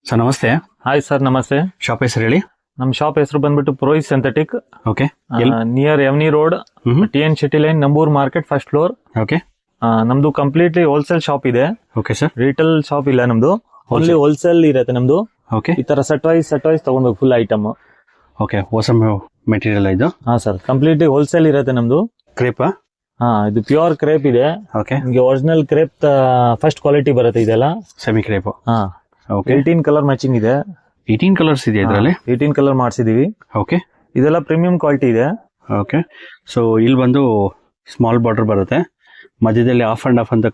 Sir ನಮಸ್ತೆ. Hi sir, ನಮಸ್ತೆ. Shop ಹೆಸರು ಹೇಳಿ. ನಮ್ಮ ಶಾಪ್ ಹೆಸರು ಬಂದ್ಬಿಟ್ಟು ಪ್ರೋಯಿಸ್ synthetic, okay. Near avenue road, TN Shetty Lane, ನಂಬೂರ್ ಮಾರ್ಕೆಟ್, ಫಸ್ಟ್ ಫ್ಲೋರ್. ಓಕೆ. ನಮ್ದು ಕಂಪ್ಲೀಟ್ಲಿ ಹೋಲ್ಸೇಲ್ ಶಾಪ್ ಇದೆ. Okay sir. ರಿಟೇಲ್ ಶಾಪ್ ಇಲ್ಲ ನಮ್ದು, ಓನ್ಲಿ ಹೋಲ್ಸೇಲ್ ಇರುತ್ತೆ ನಮ್ದು. ಓಕೆ. ಈ ತರ ಸೆಟ್ ವೈಸ್ ತಗೊಳ್ಬೇಕು ಫುಲ್ ಐಟಮ್. ಓಕೆ, ಹೊಸ ಮೆಟೀರಿಯಲ್ ಇದು. ಹಾ ಸರ್, ಕಂಪ್ಲೀಟ್ಲಿ ಹೋಲ್ಸೇಲ್ ಇರುತ್ತೆ ನಮ್ದು. ಕ್ರೇಪ್. ಇದು ಪ್ಯೂರ್ ಕ್ರೇಪ್ ಇದೆ. ಓಕೆ. ನಿಮಗೆ ಒರಿಜಿನಲ್ ಕ್ರೇಪ್ ಫಸ್ಟ್ ಕ್ವಾಲಿಟಿ ಬರುತ್ತೆ ಇದೆಲ್ಲ. Semi crepe. Okay. 18 colour matching ಇದೆ. 18 ಕಲರ್ಸ್ ಇದೆ ಇದರಲ್ಲಿ. 18 ಕಲರ್ ಮಾಡಿಸಿದೀವಿ. ಓಕೆ. ಇದೆಲ್ಲ ಪ್ರೀಮಿಯಂ ಕ್ವಾಲಿಟಿ ಇದೆ. ಓಕೆ. ಸೊ ಇಲ್ಲಿ ಬಂದು ಸ್ಮಾಲ್ ಬಾರ್ಡರ್ ಬರುತ್ತೆ, ಮಧ್ಯದಲ್ಲಿ ಆಫ್ ಅಂಡ್ ಆಫ್ ಅಂತ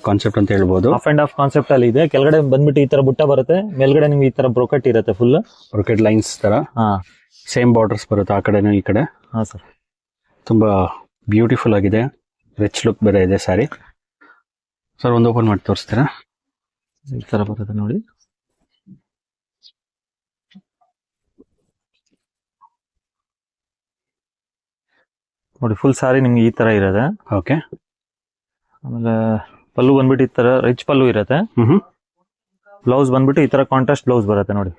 ಕಾನ್ಸೆಪ್ಟ್ ಅಂತ ಹೇಳ್ಬೋದು. ಆಫ್ ಅಂಡ್ ಆಫ್ ಕಾನ್ಸೆಪ್ಟ್ ಅಲ್ಲಿ ಇದೆ. ಕೆಳಗಡೆ ಬಂದ್ಬಿಟ್ಟು ಈ ತರ ಬುಟ್ಟ ಬರುತ್ತೆ, ಮೇಲ್ಗಡೆ ನಿಮ್ಗೆ ಈ ತರ ಬ್ರೋಕೆಟ್ ಇರುತ್ತೆ ಫುಲ್ ಬ್ರೋಕೆಟ್ ಲೈನ್ಸ್ ತರ. ಸೇಮ್ ಬಾರ್ಡರ್ಸ್ ಬರುತ್ತೆ ಆ ಕಡೆನೂ ಈ ಕಡೆ. ಹಾ ಸರ್, ತುಂಬಾ ಬ್ಯೂಟಿಫುಲ್ ಆಗಿದೆ, ರಿಚ್ ಲುಕ್ ಬೇರೆ ಇದೆ ಸ್ಯಾರಿ. ಸರ್ ಒಂದು ಓಪನ್ ಮಾಡಿ ತೋರಿಸ್ತೀರಾ? ಈ ತರ ಬರುತ್ತೆ ನೋಡಿ. ನೋಡಿ ಫುಲ್ ಸಾರಿ ನಿಮ್ಗೆ ಈ ತರ ಇರುತ್ತೆ. ಓಕೆ. ಆಮೇಲೆ ಪಲ್ಲು ಬಂದ್ಬಿಟ್ಟು ಈ ತರ ರಿಚ್ ಪಲ್ಲು ಇರುತ್ತೆ. ಬ್ಲೌಸ್ ಬಂದ್ಬಿಟ್ಟು ಈ ತರ ಕಾಂಟ್ರಾಸ್ಟ್ ಬ್ಲೌಸ್ ಬರುತ್ತೆ ನೋಡಿ.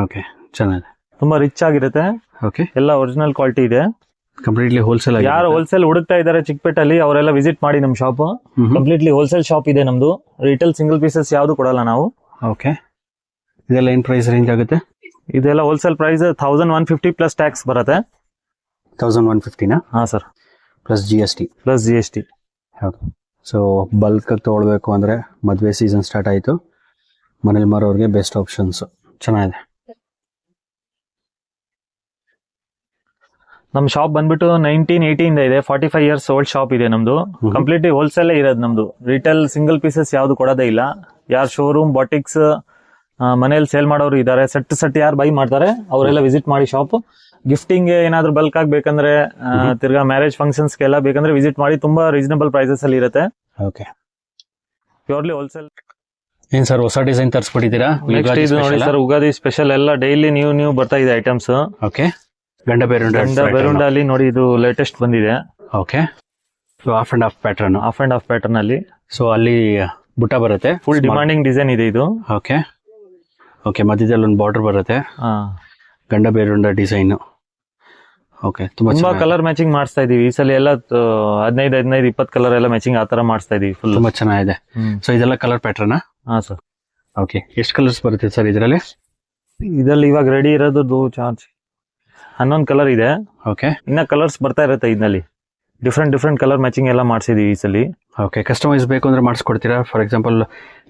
ಓಕೆ, ಚೆನ್ನಾಗಿದೆ, ತುಂಬಾ ರಿಚ್ ಆಗಿರುತ್ತೆ. ಓಕೆ. ಎಲ್ಲ ಒರಿಜಿನಲ್ ಕ್ವಾಲಿಟಿ ಇದೆ. Completely wholesale. ಯಾರು ಹೋಲ್ಸೇಲ್ ಹುಡುಕ್ತಾ ಇದಾರೆ ಚಿಕ್ಕಪೇಟೆಯಲ್ಲಿ, ಅವರೆಲ್ಲ ವಿಸಿಟ್ ಮಾಡಿ ನಮ್ ಶಾಪ್. ಕಂಪ್ಲೀಟ್ಲಿ ಹೋಲ್ಸೇಲ್ ಶಾಪ್ ಇದೆ ನಮ್ದು. ರಿಟೇಲ್ ಸಿಂಗಲ್ ಪೀಸಸ್ ಯಾವ್ದು ಕೊಡಲ್ಲ ನಾವು. ಓಕೆ. ಇದೆಲ್ಲ ಏನ್ ಪ್ರೈಸ್ ರೇಂಜ್ ಆಗುತ್ತೆ? ಇದೆಲ್ಲ ಹೋಲ್ಸೇಲ್ ಪ್ರೈಸ್ 1150 ಪ್ಲಸ್ ಟ್ಯಾಕ್ಸ್ ಬರುತ್ತೆ. 1150 ಹಾ sir, plus GST. Plus GST. ಹೌದು. ಸೊ ಬಲ್ಕ್ ತೊಗೊಳ್ಬೇಕು ಅಂದ್ರೆ ಮದುವೆ ಸೀಸನ್ ಸ್ಟಾರ್ಟ್ ಆಯಿತು, ಮನೇಲಿ ಮಾರೋರಿಗೆ ಬೆಸ್ಟ್ ಆಪ್ಷನ್ಸ್. ಚೆನ್ನಾಗಿದೆ. ನಮ್ ಶಾಪ್ ಬಂದ್ಬಿಟ್ಟು 1980 ಇಂದ ಇದೆ. 45 ಇಯರ್ಸ್ ಓಲ್ಡ್ ಶಾಪ್ ಇದೆ ನಮ್ದು. ಕಂಪ್ಲೀಟ್ಲಿ ಹೋಲ್ಸೇಲ್ ಇರೋದು ನಮ್ದು. ರಿಟೇಲ್ ಸಿಂಗಲ್ ಪೀಸಸ್ ಯಾವ್ದು ಕೊಡೋದೇ ಇಲ್ಲ. ಯಾರು ಶೋರೂಮ್ ಬಾಟಿಕ್ಸ್ ಮನೇಲಿ ಸೇಲ್ ಮಾಡೋರು ಇದಾರೆ, ಸೆಟ್ ಯಾರು ಬೈ ಮಾಡ್ತಾರೆ ಅವರೆಲ್ಲ ವಿಸಿಟ್ ಮಾಡಿ ಶಾಪ್. ಗಿಫ್ಟಿಂಗ್ ಏನಾದ್ರು ಬಲ್ಕ್ ಆಗ್ಬೇಕಂದ್ರೆ, ತಿರ್ಗಾ ಮ್ಯಾರೇಜ್ ಫಂಕ್ಷನ್ಸ್ ಎಲ್ಲ ಬೇಕಂದ್ರೆ ವಿಸಿಟ್ ಮಾಡಿ. ತುಂಬಾ ರೀಸನಬಲ್ ಪ್ರೈಸಸ್ ಅಲ್ಲಿ ಇರುತ್ತೆ. ಓಕೆ. Purely wholesale. ಏನ್ ಸರ್ ಹೊಸ ಡಿಸೈನ್ ತರಿಸ್ಬಿಟ್ಟಿದ್ದೀರಾ? ನೆಕ್ಸ್ಟ್ ಇದು ನೋಡಿ ಸರ್, ಉಗಾದಿ ಸ್ಪೆಷಲ್ ಎಲ್ಲ ಡೈಲಿ ನ್ಯೂ ಬರ್ತಾ ಇದೆ ಐಟಮ್ಸ್. ಓಕೆ. ಗಂಡ ಬೇರುಂಡ ಅಲ್ಲಿ ನೋಡಿ, ಇದು ಲೇಟೆಸ್ಟ್ ಬಂದಿದೆ. Okay. So of and of pattern ಅಲ್ಲಿ. ಸೊ ಅಲ್ಲಿ ಬುಟ್ಟ ಬರುತ್ತೆ, ಫುಲ್ ಡಿಮಾಂಡಿಂಗ್ ಡಿಸೈನ್ ಇದೆ ಇದು. ಓಕೆ. ಓಕೆ, ಮಧ್ಯದಲ್ಲಿ ಒಂದು ಬಾರ್ಡರ್ ಬರುತ್ತೆ, ಗಂಡ ಬೇರುಂಡ ಡಿಸೈನ್. ಓಕೆ. ತುಂಬಾ ಕಲರ್ ಮ್ಯಾಚಿಂಗ್ ಮಾಡಿಸ್ತಾ ಇದೀವಿ ಈ ಸಲ. ಎಲ್ಲ 15-20 ಕಲರ್ ಎಲ್ಲ ಮ್ಯಾಚಿಂಗ್ ಆತರ ಮಾಡಿಸ್ತಾ ಇದೀವಿ. ಫುಲ್ ತುಂಬಾ ಚೆನ್ನಾಗಿದೆ. ಸೊ ಇದೆಲ್ಲ ಕಲರ್ ಪ್ಯಾಟರ್ನ್. ಹಾ ಸರ್. ಓಕೆ. ಎಷ್ಟು ಕಲರ್ಸ್ ಬರುತ್ತೆ ಸರ್ ಇದರಲ್ಲಿ? ಇವಾಗ ರೆಡಿ ಇರೋದು ಚಾರ್ಜ್ 11 ಕಲರ್ ಇದೆ. ಓಕೆ. ಇನ್ನ ಕಲರ್ಸ್ ಬರ್ತಾ ಇರುತ್ತೆ ಇದರಲ್ಲಿ. ಡಿಫ್ರೆಂಟ್ ಕಲರ್ ಮ್ಯಾಚಿಂಗ್ ಎಲ್ಲ ಮಾಡಿಸಿದೀವಿ ಈ ಸಲ. ಓಕೆ. ಕಸ್ಟಮೈಸ್ ಬೇಕು ಅಂದ್ರೆ ಮಾಡಿಸ್ಕೊಡ್ತೀರಾ? ಫಾರ್ ಎಕ್ಸಾಂಪಲ್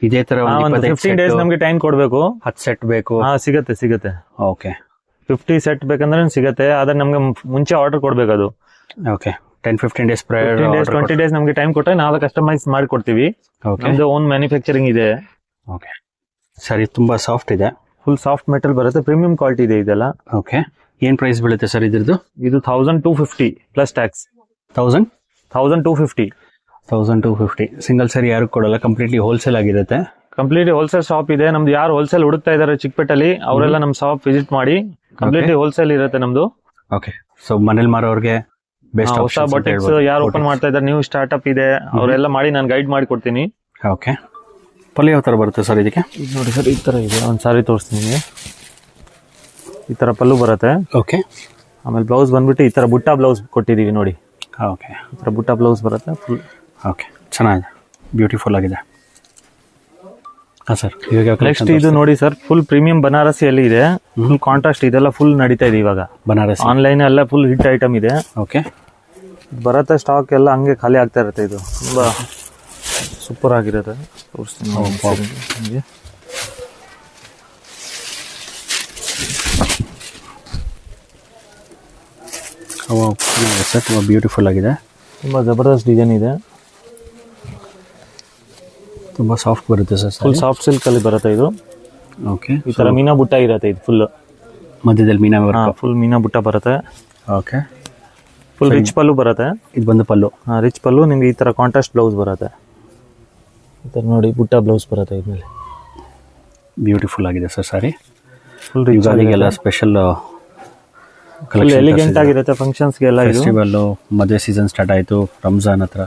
ಇದೇ ತರ 15 ಡೇಸ್ ನಮ್ಗೆ ಟೈಮ್ ಕೊಡ್ಬೇಕು. 10 ಸೆಟ್ ಬೇಕು? ಸಿಗತ್ತೆ. ಓಕೆ. 50 ಸೆಟ್ ಬೇಕಂದ್ರೆ ಸಿಗತ್ತೆ, ಆದ್ರೆ ನಮ್ಗೆ ಮುಂಚೆ ಆರ್ಡರ್ ಕೊಡ್ಬೇಕು ಅದು. ಓಕೆ. 10-15 ಡೇಸ್ 20 ಡೇಸ್ ನಮ್ಗೆ ಟೈಮ್ ಕೊಟ್ಟರೆ ನಾವು ಕಸ್ಟಮೈಸ್ ಮಾಡಿ ಕೊಡ್ತೀವಿ. ನಮ್ದು ಓನ್ ಮ್ಯಾನುಫ್ಯಾಕ್ಚರಿಂಗ್ ಇದೆ. ಓಕೆ. ಸರಿ, ತುಂಬಾ ಸಾಫ್ಟ್ ಇದೆ, ಫುಲ್ ಸಾಫ್ಟ್ ಮೆಟಲ್ ಬರುತ್ತೆ, ಪ್ರೀಮಿಯಂ ಕ್ವಾಲಿಟಿ ಇದೆ ಇದೆಲ್ಲ. ಓಕೆ. ಏನ್ ಪ್ರೈಸ್ ಬೀಳುತ್ತೆ ಸರ್ ಇದ್ರದ್ದು? ಇದು 1250 ಪ್ಲಸ್ ಟ್ಯಾಕ್ಸ್. 1250 ಸಿಂಗಲ್ ಸರಿ ಯಾರು ಕೊಡಲ್ಲ, ಕಂಪ್ಲೀಟ್ಲಿ ಹೋಲ್ಸೇಲ್ ಆಗಿರುತ್ತೆ. ಕಂಪ್ಲೀಟ್ಲಿ ಹೋಲ್ಸೇಲ್ ಶಾಪ್ ಇದೆ ನಮ್ದು. ಯಾರು ಹೋಲ್ಸೇಲ್ ಹುಡುಕ್ತಾ ಇದಾರೆ ಚಿಕ್ಕಪೇಟೆಯಲ್ಲಿ ಅವರೆಲ್ಲ ನಮ್ ಶಾಪ್ ವಿಸಿಟ್ ಮಾಡಿ. ಕಂಪ್ಲೀಟ್ಲಿ ಹೋಲ್ಸೇಲ್ ಇರುತ್ತೆ ನಮ್ದು. ಓಕೆ. ಸೊ ಮನೇಲಿ ಮಾರೋರ್ಗೆ ಬೆಸ್ಟ್ ಹೊಸ ಬಾಟಿಕ್ಸ್ ಯಾರು ಓಪನ್ ಮಾಡ್ತಾ ಇದಾರೆ, ನ್ಯೂ ಸ್ಟಾರ್ಟ್ಅಪ್ ಇದೆ, ಅವರೆಲ್ಲ ಮಾಡಿ ನಾನು ಗೈಡ್ ಮಾಡಿ ಕೊಡ್ತೀನಿ. ಓಕೆ. ಪಲ್ಯ ಯಾವ ತರ ಬರುತ್ತೆ ಸರ್ ಇದಕ್ಕೆ? ನೋಡಿ ಸರ್, ಈ ತರ ಇದೆ. ಒಂದ್ ಸಾರಿ ತೋರಿಸ್ತೀನಿ. ಈ ತರ ಪಲ್ಲು ಬರುತ್ತೆ. ಓಕೆ. ಆಮೇಲೆ ಬ್ಲೌಸ್ ಬಂದ್ಬಿಟ್ಟು ಈ ತರ ಬುಟ್ಟ ಬ್ಲೌಸ್ ಕೊಟ್ಟಿದೀವಿ ನೋಡಿ. ಓಕೆ. ಈ ತರ ಬುಟ್ಟ ಬ್ಲೌಸ್ ಬರುತ್ತೆ ಫುಲ್. ಓಕೆ, ಚೆನ್ನಾಗಿದೆ, ಬ್ಯೂಟಿಫುಲ್ ಆಗಿದೆ. ಹಾಂ ಸರ್. ನೆಕ್ಸ್ಟ್ ಇದು ನೋಡಿ ಸರ್, ಫುಲ್ ಪ್ರೀಮಿಯಂ ಬನಾರಸಿಯಲ್ಲಿ ಇದೆ. ಫುಲ್ ಕಾಂಟ್ರಾಸ್ಟ್ ಇದೆಲ್ಲ ಫುಲ್ ನಡೀತಾ ಇದೆ ಇವಾಗ. ಬನಾರಸಿ ಆನ್ಲೈನ್ ಎಲ್ಲ ಫುಲ್ ಹಿಟ್ ಐಟಮ್ ಇದೆ. ಓಕೆ. ಬರುತ್ತೆ ಸ್ಟಾಕ್ ಎಲ್ಲ ಹಂಗೆ ಖಾಲಿ ಆಗ್ತಾ ಇರುತ್ತೆ. ಇದು ತುಂಬಾ ಸೂಪರ್ ಆಗಿರುತ್ತೆ. ತೋರಿಸ್ತೀನಿ ನಿಮಗೆ. ಸರ್ ತುಂಬ ಬ್ಯೂಟಿಫುಲ್ ಆಗಿದೆ, ತುಂಬ ಜಬರ್ದಸ್ತ್ ಡಿಸೈನ್ ಇದೆ. ತುಂಬ ಸಾಫ್ಟ್ ಬರುತ್ತೆ ಸರ್. ಫುಲ್ ಸಾಫ್ಟ್ ಸಿಲ್ಕ್ ಅಲ್ಲಿ ಬರುತ್ತೆ ಇದು. ಓಕೆ. ಈ ತರ ಮೀನಾ ಬುಟ್ಟ ಇರುತ್ತೆ ಇದು ಫುಲ್. ಮಧ್ಯದಲ್ಲಿ ಮೀನಾ ಫುಲ್ ಮೀನಾ ಬುಟ್ಟ ಬರುತ್ತೆ. ಓಕೆ. ಫುಲ್ ರಿಚ್ ಪಲ್ಲು ಬರುತ್ತೆ. ಇದು ಬಂದು ಪಲ್ಲು. ರಿಚ್ ಪಲ್ಲು. ನಿಮ್ಗೆ ಈ ತರ ಕಾಂಟ್ರಾಸ್ಟ್ ಬ್ಲೌಸ್ ಬರುತ್ತೆ. ಈ ತರ ನೋಡಿ ಬುಟ್ಟ ಬ್ಲೌಸ್ ಬರುತ್ತೆ ಇದ್ಮೇಲೆ. ಬ್ಯೂಟಿಫುಲ್ ಆಗಿದೆ ಸರ್ ಸಾರಿ. ಫುಲ್ ರಿಚ್ ಯುಗಾದಿಗೆಲ್ಲ ಸ್ಪೆಷಲ್ ಎಲಿಗೆಂಟ್ ಆಗಿರುತ್ತೆ ಫಂಕ್ಷನ್ಸ್ಗೆಲ್ಲ. ಫೆಸ್ಟಿವಲ್, ಮದುವೆ ಸೀಸನ್ ಸ್ಟಾರ್ಟ್ ಆಯಿತು, ರಂಜಾನ್ ಹತ್ರ.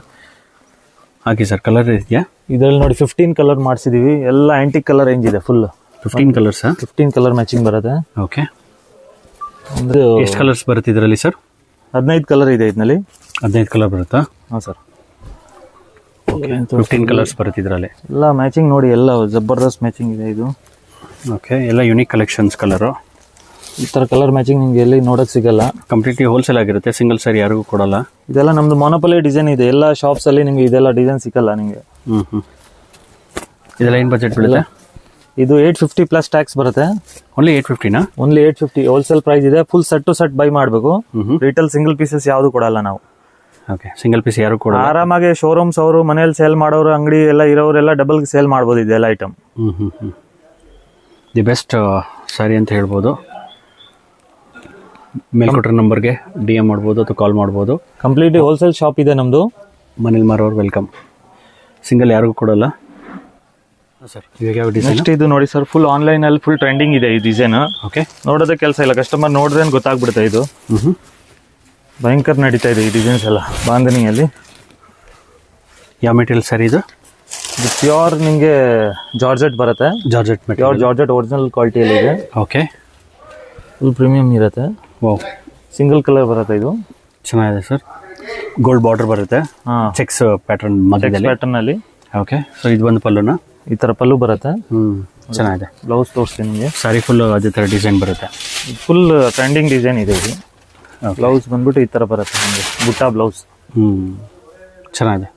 ಹಾಕಿ ಸರ್. ಕಲರ್ ಇದೆಯಾ ಇದರಲ್ಲಿ? ನೋಡಿ 15 ಕಲರ್ ಮಾಡಿಸಿದೀವಿ. ಎಲ್ಲ ಆಂಟಿಕ್ ಕಲರ್ ರೇಂಜ್ ಇದೆ ಫುಲ್. 15 ಕಲರ್ಸಾ? 15 ಕಲರ್ ಮ್ಯಾಚಿಂಗ್ ಬರುತ್ತೆ. ಓಕೆ. ಅಂದ್ರೆ ಎಷ್ಟು ಕಲರ್ಸ್ ಬರುತ್ತೆ ಇದರಲ್ಲಿ ಸರ್? 15 ಕಲರ್ ಇದೆ ಇದರಲ್ಲಿ. 15 ಕಲರ್ ಬರುತ್ತಾ? ಹಾಂ ಸರ್. ಓಕೆ. 15 ಕಲರ್ಸ್ ಬರುತ್ತೆ ಇದರಲ್ಲಿ. ಎಲ್ಲ ಮ್ಯಾಚಿಂಗ್ ನೋಡಿ, ಎಲ್ಲ ಜಬರ್ದಸ್ತ್ ಮ್ಯಾಚಿಂಗ್ ಇದೆ ಇದು. ಓಕೆ. ಎಲ್ಲ ಯುನಿಕ್ ಕಲೆಕ್ಷನ್ಸ್ ಕಲರು. ಈ ಥರ ಕಲರ್ ಮ್ಯಾಚಿಂಗ್ ನಿಮಗೆ ಎಲ್ಲಿ ನೋಡೋಕೆ ಸಿಗಲ್ಲ. ಕಂಪ್ಲೀಟ್ಲಿ ಹೋಲ್ಸೇಲ್ ಆಗಿರುತ್ತೆ, ಸಿಂಗಲ್ ಸಾರಿ ಯಾರಿಗೂ ಕೊಡಲ್ಲ. ಇದೆಲ್ಲ ನಮ್ದು ಮೊನೋಪಲಿ ಡಿಸೈನ್ ಇದೆ. ಎಲ್ಲ ಶಾಪ್ಸಲ್ಲಿ ನಿಮಗೆ ಇದೆಲ್ಲ ಡಿಸೈನ್ ಸಿಗಲ್ಲ ನಿಮಗೆ. ಇದೆಲ್ಲ ಏನು ಬಜೆಟ್ ಬೀಳುತ್ತೆ? ಇದು 850 ಪ್ಲಸ್ ಟ್ಯಾಕ್ಸ್ ಬರುತ್ತೆ. ಓನ್ಲಿ 850ನಾ? ಓನ್ಲಿ 850 ಹೋಲ್ಸೇಲ್ ಪ್ರೈಸ್ ಇದೆ. Full set to set buy ಮಾಡಬೇಕು. ರಿಟೇಲ್ ಸಿಂಗಲ್ ಪೀಸಸ್ ಯಾವುದು ಕೊಡಲ್ಲ ನಾವು. ಓಕೆ. ಸಿಂಗಲ್ ಪೀಸ್ ಯಾರು ಕೊಡಲ್ಲ. ಆರಾಮಾಗಿ ಶೋರೂಮ್ಸ್ ಅವರು ಮನೇಲಿ ಸೇಲ್ ಮಾಡೋರು, ಅಂಗಡಿ ಎಲ್ಲ ಇರೋರೆಲ್ಲ ಡಬಲ್ ಸೇಲ್ ಮಾಡ್ಬೋದು ಇದೆಲ್ಲ ಐಟಮ್. ದಿ ಬೆಸ್ಟ್ ಸಾರಿ ಅಂತ ಹೇಳ್ಬೋದು. ಮೇಲ್ಕೊಟ್ರ ನಂಬರ್ಗೆ DM ಮಾಡ್ಬೋದು ಅಥವಾ ಕಾಲ್ ಮಾಡ್ಬೋದು. ಕಂಪ್ಲೀಟ್ಲಿ ಹೋಲ್ಸೇಲ್ ಶಾಪ್ ಇದೆ ನಮ್ಮದು. ಮನೇಲಿ ಮಾರೋರು ವೆಲ್ಕಮ್. ಸಿಂಗಲ್ ಯಾರಿಗೂ ಕೊಡಲ್ಲ ಸರ್. ಇವಾಗ ಯಾವ ಡಿಸೈನ್? ನೆಕ್ಸ್ಟ್ ಇದು ನೋಡಿ ಸರ್, ಫುಲ್ ಆನ್ಲೈನ್ ಅಲ್ಲಿ ಫುಲ್ ಟ್ರೆಂಡಿಂಗ್ ಇದೆ ಈ ಡಿಸೈನ್. ಓಕೆ. ನೋಡೋದೇ ಕೆಲಸ ಇಲ್ಲ, ಕಸ್ಟಮರ್ ನೋಡಿದ್ರೆ ಗೊತ್ತಾಗ್ಬಿಡುತ್ತೆ. ಇದು ಭಯಂಕರ ನಡೀತಾ ಇದೆ ಈ ಡಿಸೈನ್ಸ್ ಎಲ್ಲ ಬಾಂಧನಿಯಲ್ಲಿ. ಯಾವ ಮೆಟೀರಿಯಲ್ ಸರ್ ಇದು? ಇದು ಪ್ಯೂರ್ ನಿಮಗೆ ಜಾರ್ಜೆಟ್ ಬರುತ್ತೆ. Georgette pure material. Georgette original ಕ್ವಾಲಿಟಿಯಲ್ಲಿ ಇದೆ. ಓಕೆ. ಫುಲ್ ಪ್ರೀಮಿಯಂ ಇರುತ್ತೆ. ವಾವ್. ಸಿಂಗಲ್ ಕಲರ್ ಬರುತ್ತೆ ಇದು. ಚೆನ್ನಾಗಿದೆ ಸರ್. ಗೋಲ್ಡ್ ಬಾರ್ಡರ್ ಬರುತ್ತೆ. ಚೆಕ್ಸ್ ಪ್ಯಾಟರ್ನ್ ಮಧ್ಯದಲ್ಲಿ. ಪ್ಯಾಟರ್ನ್ ಅಲ್ಲಿ. ಓಕೆ. ಸೊ ಇದು ಒಂದು ಪಲ್ಲುನ ಈ ತರ ಪಲ್ಲು ಬರುತ್ತೆ. ಚೆನ್ನಾಗಿದೆ. ಬ್ಲೌಸ್ ತೋರಿಸ್ತೀನಿ ನಿಮಗೆ. ಸಾರಿ ಫುಲ್ ಅದೇ ಥರ ಡಿಸೈನ್ ಬರುತ್ತೆ. ಫುಲ್ ಟ್ರೆಂಡಿಂಗ್ ಡಿಸೈನ್ ಇದೆ ಇದು. ಬ್ಲೌಸ್ ಬಂದ್ಬಿಟ್ಟು ಈ ತರ ಬರುತ್ತೆ ನಿಮಗೆ, ಬುಟ್ಟ ಬ್ಲೌಸ್. ಚೆನ್ನಾಗಿದೆ.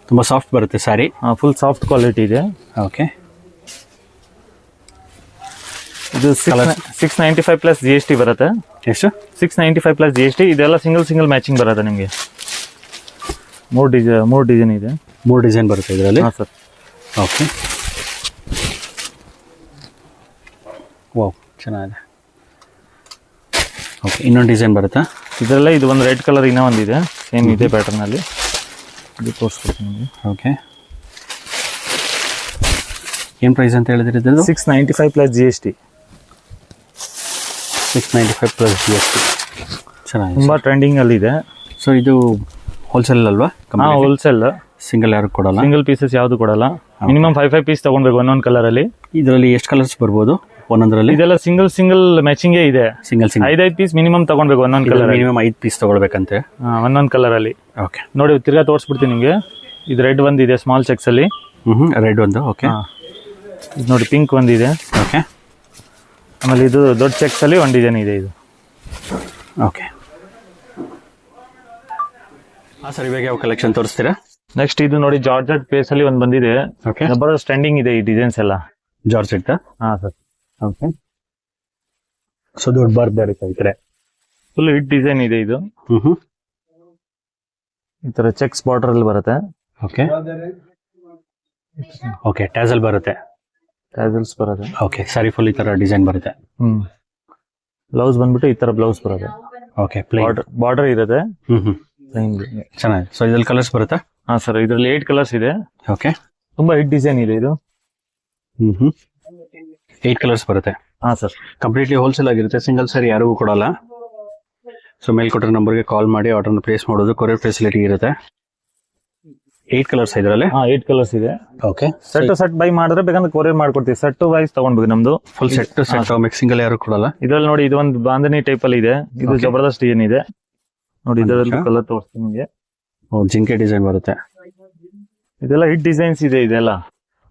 ತುಂಬ ಸಾಫ್ಟ್ ಬರುತ್ತೆ ಸಾರಿ. ಫುಲ್ ಸಾಫ್ಟ್ ಕ್ವಾಲಿಟಿ ಇದೆ. ಓಕೆ. ಇದು 695 ಪ್ಲಸ್ GST ಬರುತ್ತೆ. ಎಷ್ಟು? 695 ಪ್ಲಸ್ GST. ಇದೆಲ್ಲ ಸಿಂಗಲ್ ಮ್ಯಾಚಿಂಗ್ ಬರುತ್ತೆ ನಿಮಗೆ. ಮೂರು ಡಿಸೈನ್ ಇದೆ. 3 ಡಿಸೈನ್ ಬರುತ್ತೆ ಇದರಲ್ಲಿ. ಹಾಂ ಸರ್. ಓಕೆ. ವಾವ್, ಚೆನ್ನಾಗಿದೆ. ಓಕೆ. ಇನ್ನೊಂದು ಡಿಸೈನ್ ಬರುತ್ತಾ ಇದರಲ್ಲೇ? ಇದು ಒಂದು ರೆಡ್ ಕಲರ್ ಇನ್ನೂ ಒಂದಿದೆ, ಸೇಮ್ ಇದೆ ಪ್ಯಾಟರ್ನಲ್ಲಿ. ಇದು ತೋರಿಸ್ಕೊಡ್ತೀನಿ ನಿಮಗೆ. ಓಕೆ. ಏನು ಪ್ರೈಸ್ ಅಂತ ಹೇಳಿದ್ರಿ ಇದು? 695 ಪ್ಲಸ್ GST. 695 plus GST. ಚೆನ್ನಾಗಿದೆ. ತುಂಬ ಟ್ರೆಂಡಿಂಗಲ್ಲಿ ಇದೆ. ಸೊ ಇದು ಹೋಲ್ಸೇಲ್ ಅಲ್ವಾ? ಹಾಂ, ಹೋಲ್ಸೇಲ್. ಸಿಂಗಲ್ ಯಾರು ಕೊಡಲ್ಲ? ಸಿಂಗಲ್ ಪೀಸಸ್ ಯಾವುದು ಕೊಡಲ್ಲ. ಮಿನಿಮಮ್ 5 ಪೀಸ್ ತಗೊಳ್ಬೇಕು ಒಂದೊಂದು ಕಲರಲ್ಲಿ. ಇದರಲ್ಲಿ ಎಷ್ಟು ಕಲರ್ಸ್ ಬರ್ಬೋದು ಒಂದೊಂದರಲ್ಲಿ? ಇದೆಲ್ಲ ಸಿಂಗಲ್ ಮ್ಯಾಚಿಂಗೇ ಇದೆ. ಸಿಂಗಲ್ 5 ಪೀಸ್ ಮಿನಿಮಮ್ ತಗೊಳ್ಬೇಕು ಒಂದೊಂದು ಕಲರ್. Minimum 5 piece ತಗೊಳ್ಬೇಕಂತೆ. ಒಂದೊಂದು ಕಲರಲ್ಲಿ. ಓಕೆ. ನೋಡಿ ತಿರ್ಗಾ ತೋರಿಸ್ಬಿಡ್ತೀನಿ ನಿಮಗೆ. ಇದು ರೆಡ್ ಒಂದಿದೆ ಸ್ಮಾಲ್ ಚೆಕ್ಸ್ ಅಲ್ಲಿ. ರೆಡ್ ಒಂದು. ಓಕೆ. ಇದು ನೋಡಿ ಪಿಂಕ್ ಒಂದಿದೆ. ಓಕೆ. ಆಮೇಲೆ ಇದು ದೊಡ್ಡ ಚೆಕ್ಸ್ ಅಲ್ಲಿ ಒಂದು ಡಿಸೈನ್ ಇದೆ ಇದು. ಓಕೆ. ಹಾಂ ಸರ್, ಇವಾಗ ಯಾವ ಕಲೆಕ್ಷನ್ ತೋರಿಸ್ತೀರಾ? ನೆಕ್ಸ್ಟ್ ಇದು ನೋಡಿ ಜಾರ್ಜೆಟ್ ಬೇಸ್ ಅಲ್ಲಿ ಒಂದು ಬಂದಿದೆ. ಓಕೆ. ಜಬರ್ದಸ್ತ್ ಟ್ರೆಂಡಿಂಗ್ ಇದೆ ಈ ಡಿಸೈನ್ಸ್ ಎಲ್ಲ. ಜಾರ್ಜೆಟ್. ಹಾಂ ಸರ್. ಓಕೆ. ಸೊ ದೊಡ್ಡ ಬಾರ್ಡರ್ ಈ ಕಡೆ ಫುಲ್ ಹಿಟ್ ಡಿಸೈನ್ ಇದೆ ಇದು. ಈ ತರ ಚೆಕ್ಸ್ ಬಾರ್ಡರ್ ಅಲ್ಲಿ ಬರುತ್ತೆ. ಓಕೆ. ಓಕೆ. ಟ್ಯಾಸಲ್ ಬರುತ್ತೆ. ಟ್ಯಾಸಲ್ಸ್ ಬರುತ್ತೆ. ಓಕೆ. ಸಾರಿ ಫುಲ್ ಈ ತರ ಡಿಸೈನ್ ಬರುತ್ತೆ. ಬ್ಲೌಸ್ ಬಂದ್ಬಿಟ್ಟು ಈ ತರ ಬ್ಲೌಸ್ ಬರುತ್ತೆ. ಓಕೆ. ಬಾರ್ಡರ್ ಇರುತ್ತೆ. ಚೆನ್ನಾಗಿದೆ. ಸೊ ಇದ್ರಲ್ಲಿ ಕಲರ್ಸ್ ಬರುತ್ತಾ? ಹಾಂ ಸರ್, ಇದರಲ್ಲಿ 8 ಕಲರ್ಸ್ ಇದೆ. ಓಕೆ. ತುಂಬಾ ಹಿಟ್ ಡಿಸೈನ್ ಇದೆ ಇದು. 8 ಕಲರ್ಸ್ ಬರುತ್ತೆ. ಹಾಂ ಸರ್. ಕಂಪ್ಲೀಟ್ಲಿ ಹೋಲ್ಸೇಲ್ ಆಗಿರುತ್ತೆ, ಸಿಂಗಲ್ ಸಾರಿ ಯಾರಿಗೂ ಕೊಡಲ್ಲ. ಸೊ ಮೇಲ್ಕೊಟ್ಟಿರೋ ನಂಬರ್ಗೆ ಕಾಲ್ ಮಾಡಿ ಆರ್ಡರ್ನ ಪ್ಲೇಸ್ ಮಾಡೋದು. ಕೊರಿಯರ್ ಫೆಸಿಲಿಟಿ ಇರುತ್ತೆ. 8 ಕಲರ್ಸ್ ಇದರಲ್ಲಿ. 8 ಕಲರ್ಸ್ ಇದೆ. ಓಕೆ. ಸೆಟ್ ಬೈ ಮಾಡಿದ್ರೆ ಬೇಕಂದ್ರೆ ಕೊರಿಯರ್ ಮಾಡ್ಕೊಡ್ತೀವಿ. ಸೆಟ್ ವೈಸ್ ತಗೊಂಡ್ಬೇಕು ನಮ್ದು. ಫುಲ್ ಸೆಟ್ ಮಿಕ್ಸಿಂಗ್ ಯಾರು ಕೊಡಲ್ಲ. ಇದ್ರಲ್ಲಿ ನೋಡಿ ಇದು ಒಂದು ಬಾಂಧನಿ ಟೈಪ್ ಅಲ್ಲಿ ಇದೆ. ಇದು ಜಬರ್ದಸ್ತ್ ಡಿಸೈನ್ ಇದೆ ನೋಡಿ. ಇದರಲ್ಲಿ ಕಲರ್ ತೋರಿಸ್ತೀನಿ ನಿಮಗೆ. ಜಿಂಕೆ ಡಿಸೈನ್ ಬರುತ್ತೆ. ಇದೆಲ್ಲ ಹಿಟ್ ಡಿಸೈನ್ಸ್ ಇದೆ ಇದೆಲ್ಲ.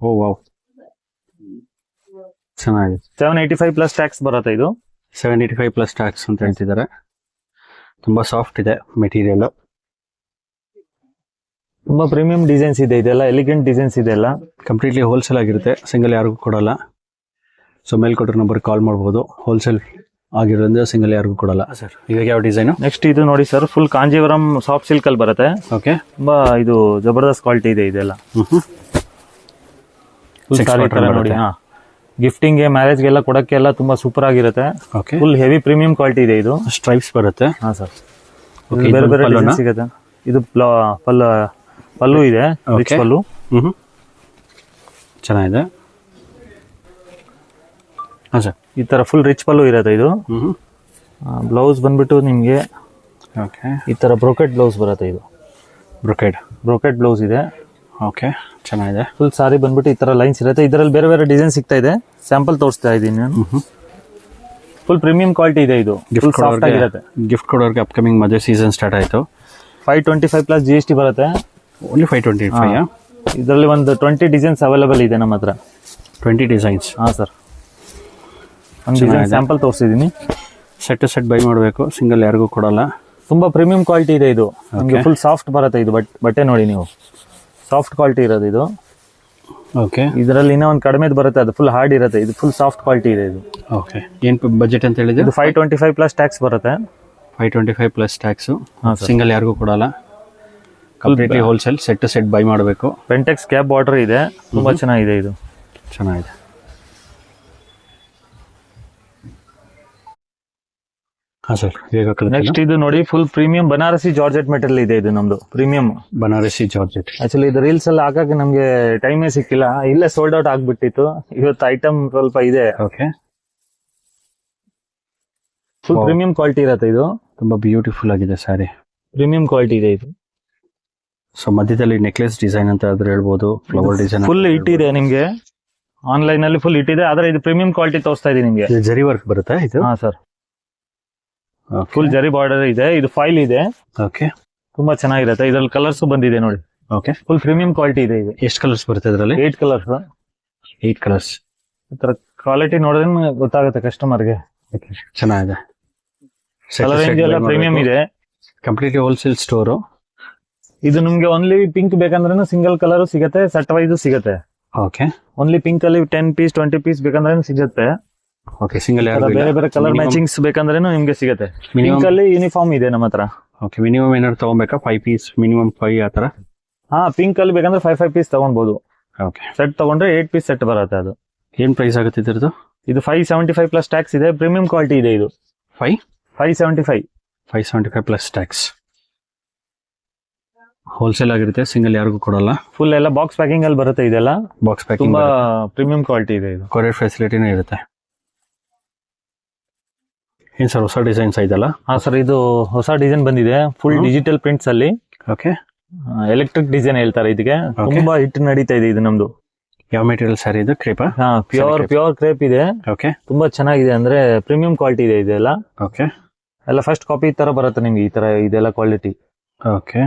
ಓ ವಾವ್, ಚೆನ್ನಾಗಿದೆ. 785 ಪ್ಲಸ್ ಟ್ಯಾಕ್ಸ್ ಬರುತ್ತೆ ಇದು. 785 ಪ್ಲಸ್ ಟ್ಯಾಕ್ಸ್ ಅಂತ ಹೇಳ್ತಿದ್ದಾರೆ. ತುಂಬಾ ಸಾಫ್ಟ್ ಇದೆ ಮೆಟೀರಿಯಲ್. ತುಂಬಾ ಪ್ರೀಮಿಯಂ ಡಿಸೈನ್ಸ್ ಇದೆ ಇದೆಲ್ಲ. ಎಲಿಗೆಂಟ್ ಡಿಸೈನ್ಸ್ ಇದೆ ಎಲ್ಲ. ಕಂಪ್ಲೀಟ್ಲಿ ಹೋಲ್ಸೇಲ್ ಆಗಿರುತ್ತೆ, ಸಿಂಗಲ್ ಯಾರಿಗೂ ಕೊಡಲ್ಲ. ಸೊ ಮೇಲ್ಕೊಟ್ಟಿರೋ ನಂಬರ್ ಕಾಲ್ ಮಾಡ್ಬೋದು. ಹೋಲ್ಸೇಲ್ ಆಗಿರೋದ್ರಿಂದ ಸಿಂಗಲ್ ಯಾರಿಗೂ ಕೊಡಲ್ಲ ಸರ್. ಇವಾಗ ಯಾವ ಡಿಸೈನು? ನೆಕ್ಸ್ಟ್ ಇದು ನೋಡಿ sir, full Kanjivaram soft silk ಅಲ್ಲಿ ಬರುತ್ತೆ. ಓಕೆ. ತುಂಬಾ ಇದು ಜಬರ್ದಸ್ತ್ ಕ್ವಾಲಿಟಿ ಇದೆ ಇದೆಲ್ಲ. ನೋಡಿ. ಹಾ, ಗಿಫ್ಟಿಂಗ್ ಮ್ಯಾರೇಜ್ಗೆಲ್ಲ ಕೊಡಕ್ಕೆಲ್ಲ ತುಂಬಾ ಸೂಪರ್ ಆಗಿರುತ್ತೆ. Okay. Full heavy premium quality ಇದೆ ಇದು. ಸ್ಟ್ರೈಪ್ಸ್ ಬರುತ್ತೆ. ಹಾ ಸರ್. ಬೇರೆ ಬೇರೆ ಡಿಸೈನ್ ಸಿಗುತ್ತೆ. ಇದು ಪಲ್ಲು ಇದೆ, ರಿಚ್ ಪಲ್ಲು. ಚೆನ್ನಾಗಿದೆ. ಹಾಂ ಸರ್. ಈ ತರ ಫುಲ್ ರಿಚ್ ಪಲ್ಲು ಇರುತ್ತೆ ಇದು. ಬ್ಲೌಸ್ ಬಂದ್ಬಿಟ್ಟು ನಿಮ್ಗೆ ಓಕೆ ಈ ತರ ಬ್ರೋಕೆಟ್ ಬ್ಲೌಸ್ ಬರುತ್ತೆ ಇದು. ಬ್ರೊಕೇಡ್ ಬ್ರೋಕೆಟ್ ಬ್ಲೌಸ್ ಇದೆ. ಓಕೆ, ಚೆನ್ನಾಗಿದೆ. ಫುಲ್ ಸಾರಿ ಬಂದ್ಬಿಟ್ಟು ಈ ತರ ಲೈನ್ಸ್ ಇರುತ್ತೆ. ಇದರಲ್ಲಿ ಬೇರೆ ಬೇರೆ ಡಿಸೈನ್ ಸಿಗ್ತಾ ಇದೆ, ಸ್ಯಾಂಪಲ್ ತೋರಿಸ್ತಾ ಇದ್ದೀನಿ ನಾನು. ಫುಲ್ ಪ್ರೀಮಿಯಂ ಕ್ವಾಲಿಟಿ ಇದೆ ಇದು, ಫುಲ್ ಸಾಫ್ಟ್ ಆಗಿರುತ್ತೆ. ಗಿಫ್ಟ್ ಕೊಡೋರ್ಗೆ ಅಪ್ಕಮಿಂಗ್ ಮದುವೆ ಸೀಸನ್ ಸ್ಟಾರ್ಟ್ ಆಯಿತು. 525 ಪ್ಲಸ್ GST ಬರುತ್ತೆ. ಓನ್ಲಿ 525. ಇದರಲ್ಲಿ ಒಂದು 20 ಡಿಸೈನ್ಸ್ ಅವೈಲೇಬಲ್ ಇದೆ ನಮ್ಮ ಹತ್ರ. 20 ಡಿಸೈನ್ಸ್. ಹಾಂ ಸರ್, ಒಂದು ಡಿಸೈನ್ ಸ್ಯಾಂಪಲ್ ತೋರಿಸಿದ್ದೀನಿ. ಸೆಟ್ ಟು ಸೆಟ್ ಬೈ ಮಾಡಬೇಕು, ಸಿಂಗಲ್ ಯಾರಿಗೂ ಕೊಡಲ್ಲ. ತುಂಬಾ ಪ್ರೀಮಿಯಂ ಕ್ವಾಲಿಟಿ ಇದೆ ಇದು. ನಿಮಗೆ ಫುಲ್ ಸಾಫ್ಟ್ ಬರುತ್ತೆ ಇದು. ಬಟ್ಟೆ ನೋಡಿ ನೀವು, ಸಾಫ್ಟ್ ಕ್ವಾಲಿಟಿ ಇರೋದು ಇದು. ಓಕೆ, ಇದರಲ್ಲಿ ಇನ್ನೂ ಒಂದು ಕಡಿಮೆದು ಬರುತ್ತೆ, ಅದು ಫುಲ್ ಹಾರ್ಡ್ ಇರುತ್ತೆ. ಇದು ಫುಲ್ ಸಾಫ್ಟ್ ಕ್ವಾಲಿಟಿ ಇದೆ ಇದು. ಓಕೆ, ಏನು ಬಜೆಟ್ ಅಂತ ಹೇಳಿದ್ರೆ? ಇದು 525 ಪ್ಲಸ್ ಟ್ಯಾಕ್ಸ್ ಬರುತ್ತೆ. 525 ಪ್ಲಸ್ ಟ್ಯಾಕ್ಸು. ಹಾಂ ಸರ್, ಸಿಂಗಲ್ ಯಾರಿಗೂ ಕೊಡಲ್ಲ, completely wholesale. Set to set buy ಮಾಡಬೇಕು. ಪೆಂಟೆಕ್ಸ್ ಕ್ಯಾಪ್ ಬಾರ್ಡರ್ ಇದೆ, ತುಂಬಾ ಚೆನ್ನಾಗಿದೆ ಇದು. ಚೆನ್ನಾಗಿದೆ. ಹಾಂ ಸರ್, ನೆಕ್ಸ್ಟ್ ಇದು ನೋಡಿ, full premium Banarasi georgette material ಇದೆ ಇದು ನಮ್ದು. Premium Banarasi georgette. ಆಕ್ಚುಲಿ ಇದು ರೀಲ್ಸ್ ಎಲ್ಲ ಹಾಕಕ್ಕೆ ನಮ್ಗೆ ಟೈಮೇ ಸಿಕ್ಕಿಲ್ಲ, ಇಲ್ಲೇ ಸೋಲ್ಡ್ ಔಟ್ ಆಗ್ಬಿಟ್ಟಿತ್ತು. ಇವತ್ತು ಐಟಮ್ ಸ್ವಲ್ಪ ಇದೆ. ಓಕೆ, ಫುಲ್ ಪ್ರೀಮಿಯಂ ಕ್ವಾಲಿಟಿ ಇರುತ್ತೆ ಇದು. ತುಂಬಾ ಬ್ಯೂಟಿಫುಲ್ ಆಗಿದೆ ಸ್ಯಾರಿ. ಪ್ರೀಮಿಯಂ ಕ್ವಾಲಿಟಿ ಇದೆ ಇದು. ಸೊ ಮಧ್ಯದಲ್ಲಿ ನೆಕ್ಲೆಸ್ ಡಿಸೈನ್ ಅಂತ ಆದ್ರೆ ಹೇಳ್ಬೋದು, ಫ್ಲವರ್ ಡಿಸೈನ್. ಫುಲ್ ಇಟ್ಟಿದೆ ನಿಮ್ಗೆ, ಆನ್ಲೈನ್ ಅಲ್ಲಿ ಫುಲ್ ಇಟ್ಟಿದೆ. ಆದ್ರೆ ಇದು ಪ್ರೀಮಿಯಂ ಕ್ವಾಲಿಟಿ ತೋರಿಸ್ತಾ ಇದೆ ನಿಮ್ಗೆ. ಜರಿ ವರ್ಕ್ ಬರುತ್ತಾ ಇದು? ಹಾ ಸರ್, ಫುಲ್ ಜರಿ ಬಾರ್ಡರ್ ಇದೆ. ಇದು ಫೈಲ್ ಇದೆ. ಓಕೆ, ತುಂಬಾ ಚೆನ್ನಾಗಿರುತ್ತೆ. ಇದ್ರಲ್ಲಿ ಕಲರ್ಸ್ ಬಂದಿದೆ ನೋಡಿ. ಓಕೆ, ಫುಲ್ ಪ್ರೀಮಿಯಂ ಕ್ವಾಲಿಟಿ ಇದೆ ಇದು. ಎಷ್ಟು ಕಲರ್ಸ್ ಬರುತ್ತೆ ಇದರಲ್ಲಿ? 8 ಕಲರ್ಸ್. 8 ಕಲರ್ಸ್. ಈ ತರ ಕ್ವಾಲಿಟಿ ನೋಡಿದ್ರೆ ಗೊತ್ತಾಗುತ್ತೆ ಕಸ್ಟಮರ್ಗೆ. ಚೆನ್ನಾಗಿದೆ. ಕಲರ್ ರೇಂಜ್ ಎಲ್ಲ ಪ್ರೀಮಿಯಂ ಇದೆ. Completely wholesale store. ಇದು ನಿಮ್ಗೆ ಓನ್ಲಿ ಪಿಂಕ್ ಬೇಕಂದ್ರೂ ಸಿಂಗಲ್ ಕಲರ್ ಸಿಗುತ್ತೆ, ಸೆಟ್ ವೈಸ್ ಸಿಗುತ್ತೆ. ಓಕೆ, ಓನ್ಲಿ ಪಿಂಕ್ ಅಲ್ಲಿ 10 ಪೀಸ್ 20 ಪೀಸ್ ಬೇಕಂದ್ರೆ ಸಿಗುತ್ತೆ. ಓಕೆ, ಸಿಂಗಲ್ ಬೇರೆ ಬೇರೆ ಕಲರ್ ಮ್ಯಾಚಿಂಗ್ಸ್ ಬೇಕಂದ್ರೇನು ನಿಮ್ಗೆ ಸಿಗುತ್ತೆ. ಪಿಂಕ್ ಅಲ್ಲಿ ಯೂನಿಫಾರ್ಮ್ ಇದೆ ನಮ್ಮ ಹತ್ರ. ಓಕೆ, ಮಿನಿಮಮ್ ಏನಾದ್ರು ತಗೊಬೇಕಾ? 5 ಪೀಸ್ ಮಿನಿಮಮ್ 5 ಆ ತರ? ಹಾ, ಪಿಂಕ್ ಅಲ್ಲಿ ಬೇಕಂದ್ರೆ 5 ಪೀಸ್ ತಗೊಬಹುದು. ಓಕೆ, ಸೆಟ್ ತಗೊಂಡ್ರೆ 8 ಪೀಸ್ ಸೆಟ್ ಬರುತ್ತೆ. ಅದು ಏನ್ ಪ್ರೈಸ್ ಆಗುತ್ತೆ ಇದ್ರದ್ದು? ಇದು 575 ಪ್ಲಸ್ ಟ್ಯಾಕ್ಸ್ ಇದೆ. ಪ್ರೀಮಿಯಂ ಕ್ವಾಲಿಟಿ ಇದೆ ಇದು. 575 ಪ್ಲಸ್ ಟ್ಯಾಕ್ಸ್. ಹೋಲ್ಸೇಲ್ ಆಗಿರುತ್ತೆ, ಸಿಂಗಲ್ ಯಾರಿಗೂ ಕೊಡಲ್ಲ. ಫುಲ್ ಎಲ್ಲ ಬಾಕ್ಸ್ ಪ್ಯಾಕಿಂಗ್ ಅಲ್ಲಿ ಬರುತ್ತೆ. ಇದೆಲ್ಲ ಬಾಕ್ಸ್ ಪ್ಯಾಕಿಂಗ್, ತುಂಬಾ ಪ್ರೀಮಿಯಂ ಕ್ವಾಲಿಟಿ ಇದೆ ಇದು. ಕೊರಿಯರ್ ಫೆಸಿಲಿಟಿನೂ ಇರುತ್ತೆ. ಏನ್ ಸರ್, ಹೊಸ ಡಿಸೈನ್ಸ್ ಇದೆಲ್ಲ? ಹಾ ಸರ್, ಇದು ಹೊಸ ಡಿಸೈನ್ ಬಂದಿದೆ. ಫುಲ್ ಡಿಜಿಟಲ್ ಪ್ರಿಂಟ್ಸ್ ಅಲ್ಲಿ. ಓಕೆ, ಎಲೆಕ್ಟ್ರಿಕ್ ಡಿಸೈನ್ ಹೇಳ್ತಾರೆ ಇದಕ್ಕೆ. ತುಂಬಾ ಹಿಟ್ ನಡೀತಾ ಇದೆ ಇದು ನಮ್ದು. ಯಾವ ಮೆಟೀರಿಯಲ್ ಸರ್ ಇದು? ಕ್ರೇಪ್? ಹಾ, ಪ್ಯೂರ್ ಕ್ರೇಪ್ ಇದೆ. ಓಕೆ, ತುಂಬಾ ಚೆನ್ನಾಗಿದೆ, ಅಂದ್ರೆ ಪ್ರೀಮಿಯಂ ಕ್ವಾಲಿಟಿ ಇದೆ ಇದೆಲ್ಲ. ಓಕೆ, ಎಲ್ಲ ಫಸ್ಟ್ ಕಾಪಿ ತರ ಬರುತ್ತೆ ನಿಮ್ಗೆ ಈ ತರ ಇದೆಲ್ಲ ಕ್ವಾಲಿಟಿ. ಓಕೆ,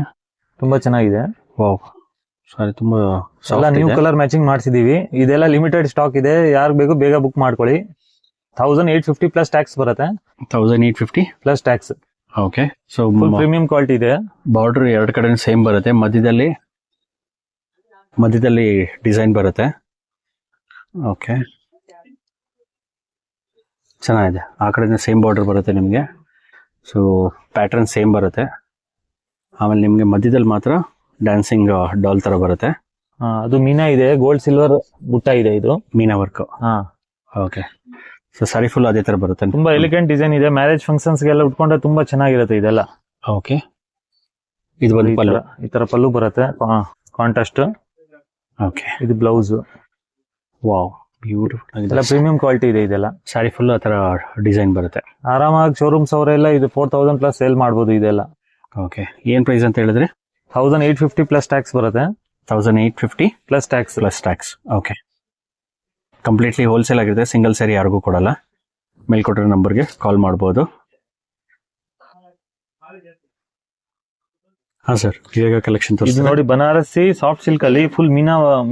ತುಂಬಾ ಚೆನ್ನಾಗಿದೆ. ವಾವ್, ಸಾರಿ, ತುಂಬಾ ಎಲ್ಲ ನ್ಯೂ ಕಲರ್ ಮ್ಯಾಚಿಂಗ್ ಮಾಡಿಸಿದೀವಿ. ಇದೆಲ್ಲ ಲಿಮಿಟೆಡ್ ಸ್ಟಾಕ್ ಇದೆ, ಯಾರು ಬೇಕು ಬೇಗ ಬುಕ್ ಮಾಡ್ಕೊಳ್ಳಿ. 1850 ಪ್ಲಸ್ ಟ್ಯಾಕ್ಸ್ ಬರುತ್ತೆ. 1850 plus tax. Okay, so premium quality ಇದೆ. ಬಾರ್ಡರ್ ಎರಡು ಕಡೆ ಸೇಮ್ ಬರುತ್ತೆ, ಮಧ್ಯದಲ್ಲಿ ಡಿಸೈನ್ ಬರುತ್ತೆ. ಓಕೆ, ಚೆನ್ನಾಗಿದೆ. ಆ ಕಡೆ ಸೇಮ್ ಬಾರ್ಡರ್ ಬರುತ್ತೆ ನಿಮಗೆ. ಸೊ ಪ್ಯಾಟರ್ನ್ ಸೇಮ್ ಬರುತ್ತೆ. ಆಮೇಲೆ ನಿಮಗೆ ಮಧ್ಯದಲ್ಲಿ ಮಾತ್ರ ಡ್ಯಾನ್ಸಿಂಗ್ ಡಾಲ್ ತರ ಬರುತ್ತೆ. ಅದು ಮೀನಾ ಇದೆ, ಗೋಲ್ಡ್ ಸಿಲ್ವರ್ ಬುಟ್ಟ ಇದೆ. ಇದು ಮೀನಾ ವರ್ಕ್. ಹಾ, ಓಕೆ. ಸೊ ಸಾರಿ ಫುಲ್ ಅದೇ ತರ ಬರುತ್ತೆ. ತುಂಬಾ ಎಲಿಗೆಂಟ್ ಡಿಸೈನ್ ಇದೆ. ಮ್ಯಾರೇಜ್ ಫಂಕ್ಷನ್ಸ್ ಗೆಲ್ಲ ಉಟ್ಕೊಂಡ್ರೆ ತುಂಬಾ ಚೆನ್ನಾಗಿರುತ್ತೆ ಇದೆಲ್ಲ. ಓಕೆ, ಇದು ಒಂದು ಪಲ್ಲು. ಈ ತರ ಪಲ್ಲು ಬರುತ್ತೆ, ಕಾಂಟ್ರಾಸ್ಟ್. ಓಕೆ, ಇದು ಬ್ಲೌಸ್. Wow, beautiful. ಎಲ್ಲ ಪ್ರೀಮಿಯಂ ಕ್ವಾಲಿಟಿ ಇದೆ ಇದೆಲ್ಲ. ಸಾರಿ ಫುಲ್ ಆ ತರ ಡಿಸೈನ್ ಬರುತ್ತೆ. ಆರಾಮಾಗಿ ಶೋರೂಮ್ಸ್ ಅವರೆಲ್ಲ ಇದು 4000 ಪ್ಲಸ್ ಸೇಲ್ ಮಾಡಬಹುದು ಇದೆಲ್ಲ. ಓಕೆ, ಏನ್ ಪ್ರೈಸ್ ಅಂತ ಹೇಳಿದ್ರೆ? 1850 ಪ್ಲಸ್ ಟ್ಯಾಕ್ಸ್ ಬರುತ್ತೆ. 1850 plus tax. Okay, completely wholesale ಆಗಿರುತ್ತೆ, ಸಿಂಗಲ್ ಸ್ಯಾರಿ ಯಾರಿಗೂ ಕೊಡಲ್ಲ. ಮೇಲ್ಕೊಟ್ಟಿರೋ ನಂಬರ್ಗೆ ಕಾಲ್ ಮಾಡಬಹುದು. ಹಾ ಸರ್, ಇವಾಗ ಕಲೆಕ್ಷನ್ ಇದು ನೋಡಿ, ಬನಾರಸಿ ಸಾಫ್ಟ್ ಸಿಲ್ಕ್ ಅಲ್ಲಿ ಫುಲ್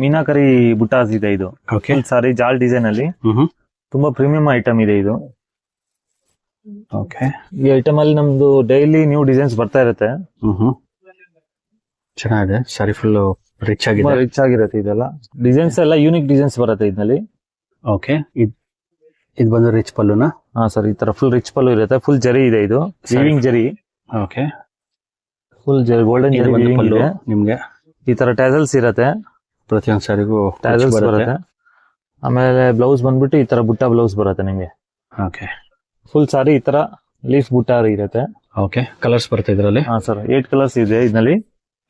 ಮೀನಾಕರಿ ಬುಟಾಸ್ ಇದೆ ಇದು. ಓಕೆ, ಸಾರಿ ಜಾಲ್ ಡಿಸೈನ್ ಅಲ್ಲಿ. ತುಂಬಾ ಪ್ರೀಮಿಯಂ ಐಟಮ್ ಇದೆ ಇದು. ಓಕೆ, ಈ ಐಟಮ್ ಅಲ್ಲಿ ನಮ್ದು ಡೈಲಿ ನ್ಯೂ ಡಿಸೈನ್ಸ್ ಬರ್ತಾ ಇರುತ್ತೆ. ಚೆನ್ನಾಗಿದೆ. ಸಾರಿ ಫುಲ್ ರಿಚ್ ಆಗಿದೆ, ರಿಚ್ ಆಗಿರುತ್ತೆ ಇದೆಲ್ಲ. ಡಿಸೈನ್ಸ್ ಎಲ್ಲ ಯೂನಿಕ್ ಡಿಸೈನ್ಸ್ ಬರುತ್ತೆ ಇದರಲ್ಲಿ. ಓಕೆ, ಇದು ಬಂದು ರಿಚ್ ಪಲ್ಲುನಾ? ಹಾ ಸರ್, ಈ ತರ ಫುಲ್ ರಿಚ್ ಪಲ್ಲು ಇರುತ್ತೆ. ಫುಲ್ ಜರಿ ಇದೆ ಇದು, ವೀವಿಂಗ್ ಜರಿ. ಓಕೆ, ಫುಲ್ ಗೋಲ್ಡನ್ ಜರಿ ಪಲ್ಲು ನಿಮ್ಗೆ. ಈ ತರ ಟ್ಯಾಸಲ್ಸ್ ಇರುತ್ತೆ, ಪ್ರತಿಯೊಂದು ಸಾರಿಗೂ ಟ್ಯಾಸಲ್ಸ್ ಬರುತ್ತೆ. ಆಮೇಲೆ ಬ್ಲೌಸ್ ಬಂದ್ಬಿಟ್ಟು ಈ ತರ ಬುಟ್ಟ ಬ್ಲೌಸ್ ಬರುತ್ತೆ ನಿಮ್ಗೆ. ಓಕೆ, ಫುಲ್ ಸಾರಿ ಈ ತರ ಲೀಫ್ ಬುಟ್ಟ ಇರುತ್ತೆ. ಓಕೆ, ಕಲರ್ಸ್ ಬರುತ್ತೆ ಇದರಲ್ಲಿ? ಹಾ ಸರ್, 8 ಕಲರ್ಸ್ ಇದೆ ಇದರಲ್ಲಿ.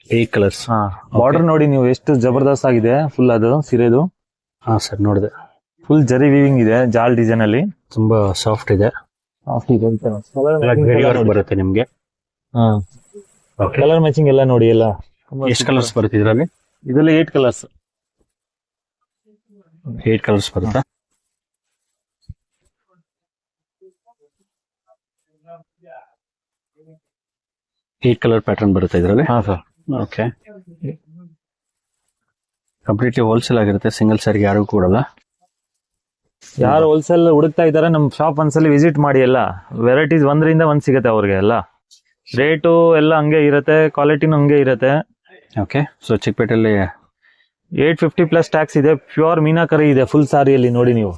8 ಕಲರ್ಸ್. ಹಾ, ಬಾರ್ಡರ್ ನೋಡಿ ನೀವು ಎಷ್ಟು ಜಬರ್ದಸ್ತ್ ಆಗಿದೆ ಫುಲ್ ಅದು ಸೀರೆದು. ಹಾ ಸರ್, ನೋಡಿದೆ. ಫುಲ್ ಜರಿ ವೀವಿಂಗ್ ಇದೆ, ಜಾಲ್ ಡಿಸೈನ್ ಅಲ್ಲಿ. ತುಂಬಾ ಸಾಫ್ಟ್ ಇದೆ. ಬರುತ್ತೆ ನಿಮ್ಗೆ. ಕಲರ್ ಮ್ಯಾಚಿಂಗ್ ಎಲ್ಲ ನೋಡಿ ಎಲ್ಲ. ಎಷ್ಟು ಕಲರ್ಸ್ ಬರುತ್ತೆ ಇದರಲ್ಲಿ? ಇದರಲ್ಲಿ 8 ಕಲರ್ಸ್. 8 ಕಲರ್ಸ್ ಬರುತ್ತಾ? ಏಟ್ ಕಲರ್ ಪ್ಯಾಟರ್ನ್ ಬರುತ್ತೆ ಇದರಲ್ಲಿ. ಹಾ ಸರ್. ಓಕೆ, ಕಂಪ್ಲೀಟ್ಲಿ ಹೋಲ್ಸೇಲ್ ಆಗಿರುತ್ತೆ, ಸಿಂಗಲ್ ಸ್ಯಾರಿಗೆ ಯಾರಿಗೂ ಕೊಡಲ್ಲ. ಯಾರು ಹೋಲ್ಸೇಲ್ ಹುಡುಕ್ತಾ ಇದಾರೆ ನಮ್ಮ ಶಾಪ್ ಒಂದ್ಸಲಿ ವಿಸಿಟ್ ಮಾಡಿ. ಎಲ್ಲ ವೆರೈಟೀಸ್ ಒಂದರಿಂದ ಒಂದ್ ಸಿಗುತ್ತೆ ಅವ್ರಿಗೆ. ಎಲ್ಲ ರೇಟು ಎಲ್ಲ ಹಂಗೆ ಇರುತ್ತೆ, ಕ್ವಾಲಿಟಿನೂ ಹಂಗೆ ಇರುತ್ತೆ. ಓಕೆ, ಸೊ ಚಿಕ್ಕಪೇಟೆಯಲ್ಲಿ 850 ಪ್ಲಸ್ ಟ್ಯಾಕ್ಸ್ ಇದೆ. ಪ್ಯೂರ್ ಮೀನಾಕರಿ ಇದೆ ಫುಲ್ ಸಾರಿಯಲ್ಲಿ ನೋಡಿ ನೀವು.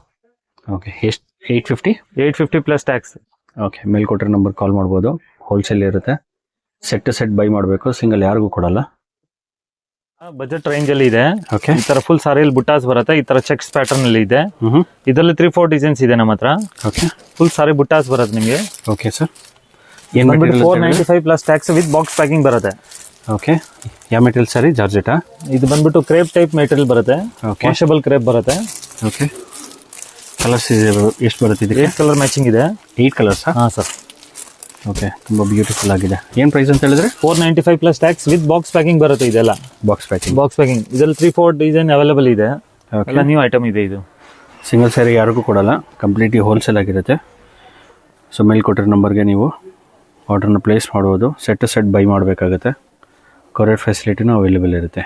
ಓಕೆ, ಎಷ್ಟು? 850 ಪ್ಲಸ್ ಟ್ಯಾಕ್ಸ್. ಓಕೆ, ಮೇಲ್ಕೊಟ್ರೆ ನಂಬರ್ ಕಾಲ್ ಮಾಡ್ಬೋದು. ಹೋಲ್ಸೇಲ್ ಇರುತ್ತೆ, ಸೆಟ್ ಟು ಸೆಟ್ ಬೈ ಮಾಡಬೇಕು, ಸಿಂಗಲ್ ಯಾರಿಗೂ ಕೊಡಲ್ಲ. ಬಜೆಟ್ ರೇಂಜ್ ಅಲ್ಲಿ ಇದೆ. ಓಕೆ, ಈ ತರ ಫುಲ್ ಸಾರಿಯಲ್ಲಿ ಬುಟ್ಟಾಸ್ ಬರುತ್ತೆ. ಈ ತರ ಚೆಕ್ಸ್ ಪ್ಯಾಟರ್ನ್ ಅಲ್ಲಿ ಇದೆ. ಇದರಲ್ಲಿ 3-4 ಡಿಸೈನ್ಸ್ ಇದೆ ನಮ್ಮ ಹತ್ರ. ಓಕೆ, ಫುಲ್ ಸಾರಿ ಬುಟ್ಟಾಸ್ ಬರುತ್ತೆ ನಿಮಗೆ. ಓಕೆ ಸರ್, ಏನು ಬಂದ್ಬಿಟ್ಟು 495 plus tax with box packing ಬರುತ್ತೆ. ಓಕೆ, ಯಾವ ಮೆಟೀರಿಯಲ್ ಸಾರಿ? ಜಾರ್ಜೆಟಾ? ಇದು ಬಂದ್ಬಿಟ್ಟು ಕ್ರೇಪ್ ಟೈಪ್ ಮೆಟೀರಿಯಲ್ ಬರುತ್ತೆ. ಓಕೆ, ವಾಷಬಲ್ ಕ್ರೇಪ್ ಬರುತ್ತೆ. ಓಕೆ, ಕಲರ್ಸ್ ಇದೆ ಎಷ್ಟು ಬರುತ್ತೆ ಇದಕ್ಕೆ? 8 ಕಲರ್ ಮ್ಯಾಚಿಂಗ್ ಇದೆ. 8 ಕಲರ್ಸಾ? ಹಾ ಸರ್. ಓಕೆ, ತುಂಬ ಬ್ಯೂಟಿಫುಲ್ ಆಗಿದೆ. ಏನು ಪ್ರೈಸ್ ಅಂತ ಹೇಳಿದ್ರೆ? 495 plus tax with box packing ಬರುತ್ತೆ. ಇದೆಲ್ಲ ಬಾಕ್ಸ್ ಪ್ಯಾಕಿಂಗ್. ಇದರಲ್ಲಿ 3-4 ಡಿಸೈನ್ ಅವೈಲೇಬಲ್ ಇದೆ. ಓಕೆ, ಎಲ್ಲ ನ್ಯೂ ಐಟಮ್ ಇದೆ. ಇದು ಸಿಂಗಲ್ ಸ್ಯಾರಿ ಯಾರಿಗೂ ಕೊಡಲ್ಲ, ಕಂಪ್ಲೀಟ್ಲಿ ಹೋಲ್ಸೇಲ್ ಆಗಿರುತ್ತೆ. ಸೊ ಮೇಲ್ ಕೊಟ್ಟಿರೋ ನಂಬರ್ಗೆ ನೀವು ಆರ್ಡ್ರನ್ನ ಪ್ಲೇಸ್ ಮಾಡ್ಬೋದು. ಸೆಟ್ ಟು ಸೆಟ್ ಬೈ ಮಾಡಬೇಕಾಗುತ್ತೆ. ಕೊರಿಯರ್ ಫೆಸಿಲಿಟಿನೂ ಅವೈಲೇಬಲ್ ಇರುತ್ತೆ.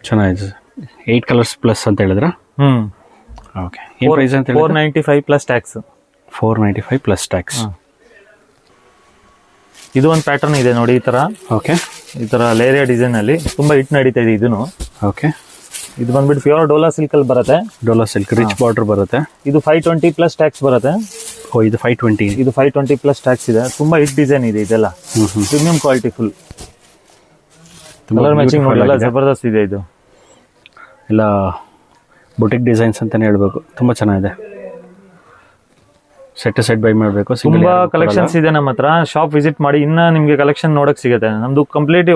ಚೆನ್ನಾಗಿದೆ. 8 ಕಲರ್ಸ್ ಪ್ಲಸ್ ಅಂತ ಹೇಳಿದ್ರ? ಓಕೆ, ಏನು ಪ್ರೈಸ್ ಅಂತ ಹೇಳಿದ್ರೆ? 495 ಪ್ಲಸ್ ಟ್ಯಾಕ್ಸ್. 495 plus tax. ಇದು ಒಂದು ಪ್ಯಾಟರ್ನ್ ಇದೆ ನೋಡಿ, ಈ ತರ. ಓಕೆ, ಈ ತರ ಲೇರಿಯಾ ಡಿಸೈನ್ ಅಲ್ಲಿ ತುಂಬಾ ಹಿಟ್ ನಡೀತಾ ಇದೆ ಇದನ್ನು. ಓಕೆ, ಇದು ಬಂದ್ಬಿಟ್ಟು ಪ್ಯೂರ್ ಡೋಲಾ ಸಿಲ್ಕ್ ಅಲ್ಲಿ ಬರುತ್ತೆ. ಡೋಲಾ ಸಿಲ್ಕ್ ರಿಚ್ ಬಾರ್ಡರ್ ಬರುತ್ತೆ. ಇದು 520 ಪ್ಲಸ್ ಟ್ಯಾಕ್ಸ್ ಬರುತ್ತೆ. ಓ, ಇದು 520. ಇದು 520 ಪ್ಲಸ್ ಟ್ಯಾಕ್ಸ್ ಇದೆ. ತುಂಬಾ ಹಿಟ್ ಡಿಸೈನ್ ಇದೆ ಇದೆಲ್ಲ. Premium quality full. Colour matching ನೋಡಿ, ಎಲ್ಲ ಜಬರ್ದಸ್ತ್ ಇದೆ. ಇದು ಎಲ್ಲ ಬುಟಿಕ್ ಡಿಸೈನ್ಸ್ ಅಂತಾನೆ ಹೇಳ್ಬೇಕು, ತುಂಬಾ ಚೆನ್ನಾಗಿದೆ. ಸೆಟ್ ಟು ಸೆಟ್ ಬೈ ಮಾಡಬೇಕು. ತುಂಬಾ ಕಲೆಕ್ಷನ್ಸ್ ಇದೆ ನಮ್ಮ ಹತ್ರ. ಶಾಪ್ ವಿಸಿಟ್ ಮಾಡಿ, ಇನ್ನ ನಿಮ್ಗೆ ಕಲೆಕ್ಷನ್ ನೋಡಕ್ ಸಿಗುತ್ತೆ. ನಮ್ದು ಕಂಪ್ಲೀಟ್ಲಿ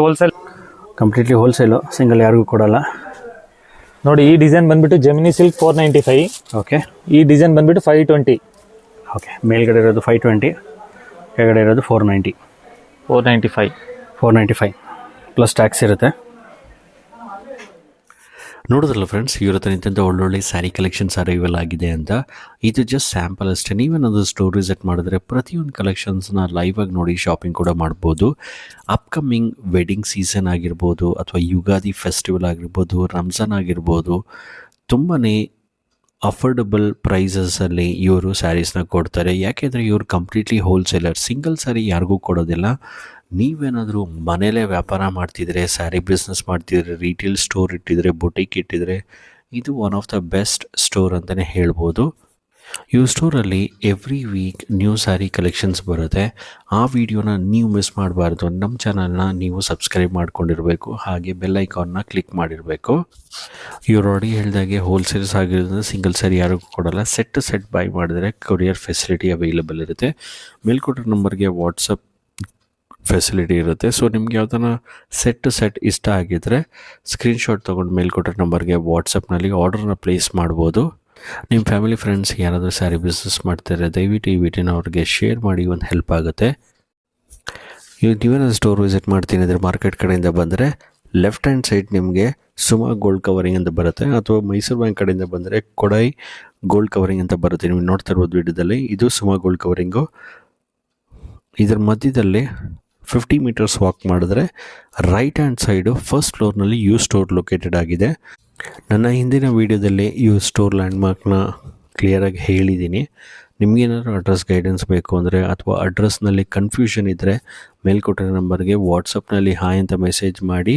ಹೋಲ್ಸೇಲು, ಸಿಂಗಲ್ ಯಾರಿಗೂ ಕೊಡಲ್ಲ. ನೋಡಿ, ಈ ಡಿಸೈನ್ ಬಂದ್ಬಿಟ್ಟು ಜೆಮಿನಿ ಸಿಲ್ಕ್ 495. ಓಕೆ, ಈ ಡಿಸೈನ್ ಬಂದ್ಬಿಟ್ಟು 520. ಓಕೆ, ಮೇಲ್ಗಡೆ ಇರೋದು 520, ಕೆಳಗಡೆ ಇರೋದು 495 ಪ್ಲಸ್ ಟ್ಯಾಕ್ಸ್ ಇರುತ್ತೆ. ನೋಡಿದ್ರಲ್ಲ ಫ್ರೆಂಡ್ಸ್, ಇವ್ರ ಹತ್ರ ನಿಂತ ಒಳ್ಳೊಳ್ಳೆ ಸ್ಯಾರಿ ಕಲೆಕ್ಷನ್ಸ್ ಅರೈವಲ್ ಆಗಿದೆ ಅಂತ. ಇದು ಜಸ್ಟ್ ಸ್ಯಾಂಪಲ್ ಅಷ್ಟೇ. ನೀವೇನಾದರೂ ಸ್ಟೋರ್ ವಿಸಿಟ್ ಮಾಡಿದ್ರೆ ಪ್ರತಿಯೊಂದು ಕಲೆಕ್ಷನ್ಸ್ನ ಲೈವ್ ಆಗಿ ನೋಡಿ ಶಾಪಿಂಗ್ ಕೂಡ ಮಾಡ್ಬೋದು. ಅಪ್ಕಮಿಂಗ್ ವೆಡ್ಡಿಂಗ್ ಸೀಸನ್ ಆಗಿರ್ಬೋದು, ಅಥವಾ ಯುಗಾದಿ ಫೆಸ್ಟಿವಲ್ ಆಗಿರ್ಬೋದು, ರಂಜಾನ್ ಆಗಿರ್ಬೋದು, ತುಂಬಾ ಅಫೋರ್ಡಬಲ್ ಪ್ರೈಸಸಲ್ಲಿ ಇವರು ಸ್ಯಾರೀಸ್ನ ಕೊಡ್ತಾರೆ. ಯಾಕೆಂದರೆ ಇವರು ಕಂಪ್ಲೀಟ್ಲಿ ಹೋಲ್ಸೇಲರ್. ಸಿಂಗಲ್ ಸ್ಯಾರಿ ಯಾರಿಗೂ ಕೊಡೋದಿಲ್ಲ. ನೀವೇನಾದರೂ ಮನೇಲೇ ವ್ಯಾಪಾರ ಮಾಡ್ತಿದ್ರೆ, ಸ್ಯಾರಿ ಬಿಸ್ನೆಸ್ ಮಾಡ್ತಿದ್ರೆ, ರಿಟೇಲ್ ಸ್ಟೋರ್ ಇಟ್ಟಿದ್ರೆ, ಬುಟಿಕ್ ಇಟ್ಟಿದ್ರೆ, ಇದು one of the best store ಅಂತಲೇ ಹೇಳ್ಬೋದು. ಈ ಸ್ಟೋರಲ್ಲಿ every week new sari collections ಬರುತ್ತೆ. ಆ ವಿಡಿಯೋನ ನೀವು ಮಿಸ್ ಮಾಡಬಾರ್ದು. ನಮ್ಮ ಚಾನಲ್ನ ನೀವು ಸಬ್ಸ್ಕ್ರೈಬ್ ಮಾಡ್ಕೊಂಡಿರಬೇಕು, ಹಾಗೆ ಬೆಲ್ ಐಕಾನ್ನ ಕ್ಲಿಕ್ ಮಾಡಿರಬೇಕು. ಇವ್ರು ಆಲ್ರೆಡಿ ಹೇಳಿದಾಗೆ ಹೋಲ್ಸೇಲ್ಸ್ ಆಗಿರೋದ್ರಿಂದ ಸಿಂಗಲ್ ಸ್ಯಾರಿ ಯಾರಿಗೂ ಕೊಡಲ್ಲ. ಸೆಟ್ ಟು ಸೆಟ್ ಬೈ ಮಾಡಿದ್ರೆ ಕೊರಿಯರ್ ಫೆಸಿಲಿಟಿ ಅವೈಲೇಬಲ್ ಇರುತ್ತೆ. ಮೇಲ್ಕೊಟ್ಟಿರೋ ನಂಬರ್ಗೆ ವಾಟ್ಸಪ್ ಫೆಸಿಲಿಟಿ ಇರುತ್ತೆ. ಸೊ ನಿಮ್ಗೆ ಯಾವ್ದಾನ ಸೆಟ್ ಟು ಸೆಟ್ ಇಷ್ಟ ಆಗಿದ್ದರೆ ಸ್ಕ್ರೀನ್ಶಾಟ್ ತೊಗೊಂಡು ಮೇಲ್ಕೊಟ್ಟಿರೋ ನಂಬರ್ಗೆ ವಾಟ್ಸಪ್ನಲ್ಲಿ ಆರ್ಡರ್ನ ಪ್ಲೇಸ್ ಮಾಡ್ಬೋದು. ನಿಮ್ಮ ಫ್ಯಾಮಿಲಿ ಫ್ರೆಂಡ್ಸ್ ಯಾರಾದರೂ ಸ್ಯಾರಿ ಬಿಸ್ನೆಸ್ ಮಾಡ್ತಾರೆ, ದಯವಿಟ್ಟು ಈ ವಿಡಿಯೋನ ಅವ್ರಿಗೆ ಶೇರ್ ಮಾಡಿ, ಒಂದು ಹೆಲ್ಪ್ ಆಗುತ್ತೆ. ನೀವೇನಾದ್ರು ಸ್ಟೋರ್ ವಿಸಿಟ್ ಮಾಡ್ತೀನಿ ಅಂದರೆ ಮಾರ್ಕೆಟ್ ಕಡೆಯಿಂದ ಬಂದರೆ ಲೆಫ್ಟ್ ಹ್ಯಾಂಡ್ ಸೈಡ್ ನಿಮಗೆ ಸುಮಾ ಗೋಲ್ಡ್ ಕವರಿಂಗ್ ಅಂತ ಬರುತ್ತೆ, ಅಥವಾ ಮೈಸೂರು ಬ್ಯಾಂಕ್ ಕಡೆಯಿಂದ ಬಂದರೆ ಕೊಡೈ ಗೋಲ್ಡ್ ಕವರಿಂಗ್ ಅಂತ ಬರುತ್ತೆ. ನೀವು ನೋಡ್ತಾ ಇರ್ಬೋದು ವಿಡಿಯೋದಲ್ಲಿ, ಇದು ಸುಮಾ ಗೋಲ್ಡ್ ಕವರಿಂಗು. ಇದರ ಮಧ್ಯದಲ್ಲಿ 50 ಮೀಟರ್ಸ್ ವಾಕ್ ಮಾಡಿದ್ರೆ ರೈಟ್ ಹ್ಯಾಂಡ್ ಸೈಡು ಫಸ್ಟ್ ಫ್ಲೋರ್ನಲ್ಲಿ ಯು ಸ್ಟೋರ್ ಲೊಕೇಟೆಡ್ ಆಗಿದೆ. ನನ್ನ ಹಿಂದಿನ ವೀಡಿಯೋದಲ್ಲಿ ಯು ಸ್ಟೋರ್ ಲ್ಯಾಂಡ್ಮಾರ್ಕ್ನ ಕ್ಲಿಯರಾಗಿ ಹೇಳಿದ್ದೀನಿ. ನಿಮಗೇನಾದ್ರು ಅಡ್ರೆಸ್ ಗೈಡೆನ್ಸ್ ಬೇಕು ಅಂದರೆ, ಅಥವಾ ಅಡ್ರೆಸ್ನಲ್ಲಿ ಕನ್ಫ್ಯೂಷನ್ ಇದ್ದರೆ ಮೇಲ್ಕೊಟ್ಟಿರೋ ನಂಬರ್ಗೆ ವಾಟ್ಸಪ್ನಲ್ಲಿ ಹಾಯ್ ಅಂತ ಮೆಸೇಜ್ ಮಾಡಿ,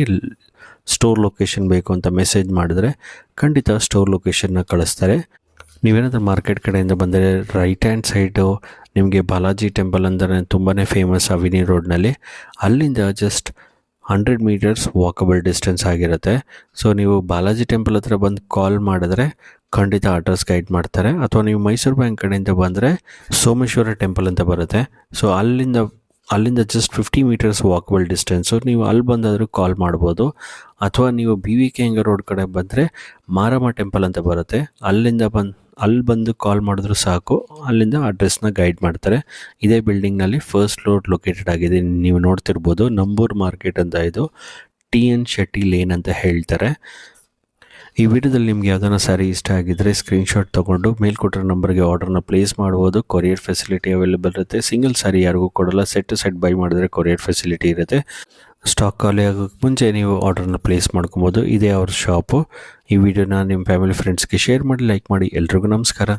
ಸ್ಟೋರ್ ಲೊಕೇಶನ್ ಬೇಕು ಅಂತ ಮೆಸೇಜ್ ಮಾಡಿದ್ರೆ ಖಂಡಿತ ಸ್ಟೋರ್ ಲೊಕೇಶನ್ನ ಕಳಿಸ್ತಾರೆ. ನೀವೇನಾದರೂ ಮಾರ್ಕೆಟ್ ಕಡೆಯಿಂದ ಬಂದರೆ ರೈಟ್ ಹ್ಯಾಂಡ್ ಸೈಡು ನಿಮಗೆ ಬಾಲಾಜಿ ಟೆಂಪಲ್ ಅಂದರೆ ತುಂಬಾ ಫೇಮಸ್ ಅವಿನಿ ರೋಡ್ನಲ್ಲಿ, ಅಲ್ಲಿಂದ ಜಸ್ಟ್ 100 ಮೀಟರ್ಸ್ ವಾಕಬಲ್ ಡಿಸ್ಟೆನ್ಸ್ ಆಗಿರುತ್ತೆ. ಸೊ ನೀವು ಬಾಲಾಜಿ ಟೆಂಪಲ್ ಹತ್ರ ಬಂದು ಕಾಲ್ ಮಾಡಿದ್ರೆ ಖಂಡಿತ ಅಡ್ರೆಸ್ ಗೈಡ್ ಮಾಡ್ತಾರೆ. ಅಥವಾ ನೀವು ಮೈಸೂರು ಬ್ಯಾಂಕ್ ಕಡೆಯಿಂದ ಬಂದರೆ ಸೋಮೇಶ್ವರ ಟೆಂಪಲ್ ಅಂತ ಬರುತ್ತೆ. ಸೊ ಅಲ್ಲಿಂದ ಜಸ್ಟ್ 50 ಮೀಟರ್ಸ್ ವಾಕಬಲ್ ಡಿಸ್ಟೆನ್ಸು. ನೀವು ಅಲ್ಲಿ ಬಂದಾದರೂ ಕಾಲ್ ಮಾಡ್ಬೋದು. ಅಥವಾ ನೀವು BVK ರೋಡ್ ಕಡೆ ಬಂದರೆ ಮಾರಮ್ಮ ಟೆಂಪಲ್ ಅಂತ ಬರುತ್ತೆ, ಅಲ್ಲಿ ಬಂದು ಕಾಲ್ ಮಾಡಿದ್ರು ಸಾಕು, ಅಲ್ಲಿಂದ ಅಡ್ರೆಸ್ನ ಗೈಡ್ ಮಾಡ್ತಾರೆ. ಇದೇ ಬಿಲ್ಡಿಂಗ್ನಲ್ಲಿ ಫಸ್ಟ್ ಫ್ಲೋರ್ ಲೊಕೇಟೆಡ್ ಆಗಿದೆ. ನೀವು ನೋಡ್ತಿರ್ಬೋದು, ನಂಬೂರು ಮಾರ್ಕೆಟ್ ಅಂತ ಇದು TN ಶೆಟ್ಟಿ ಲೇನ್ ಅಂತ ಹೇಳ್ತಾರೆ. ಈ ವಿಡಿಯೋದಲ್ಲಿ ನಿಮ್ಗೆ ಯಾವ್ದಾನ ಸ್ಯಾರಿ ಇಷ್ಟ ಆಗಿದ್ರೆ ಸ್ಕ್ರೀನ್ಶಾಟ್ ತೊಗೊಂಡು ಮೇಲ್ಕೊಟ್ಟಿರೋ ನಂಬರ್ಗೆ ಆರ್ಡರ್ನ ಪ್ಲೇಸ್ ಮಾಡ್ಬೋದು. ಕೊರಿಯರ್ ಫೆಸಿಲಿಟಿ ಅವೈಲೇಬಲ್ ಇರುತ್ತೆ. ಸಿಂಗಲ್ ಸ್ಯಾರಿ ಯಾರಿಗೂ ಕೊಡಲ್ಲ, ಸೆಟ್ ಸೆಟ್ ಬೈ ಮಾಡಿದ್ರೆ ಕೊರಿಯರ್ ಫೆಸಿಲಿಟಿ ಇರುತ್ತೆ. ಸ್ಟಾಕ್ ಖಾಲಿ ಆಗೋಕ್ಕೆ ಮುಂಚೆ ನೀವು ಆರ್ಡರ್ನ ಪ್ಲೇಸ್ ಮಾಡ್ಕೊಬೋದು. ಇದೇ ಅವ್ರ ಶಾಪು. ಈ ವಿಡಿಯೋನ ನಿಮ್ಮ ಫ್ಯಾಮಿಲಿ ಫ್ರೆಂಡ್ಸ್ಗೆ ಶೇರ್ ಮಾಡಿ, ಲೈಕ್ ಮಾಡಿ. ಎಲ್ರಿಗೂ ನಮಸ್ಕಾರ.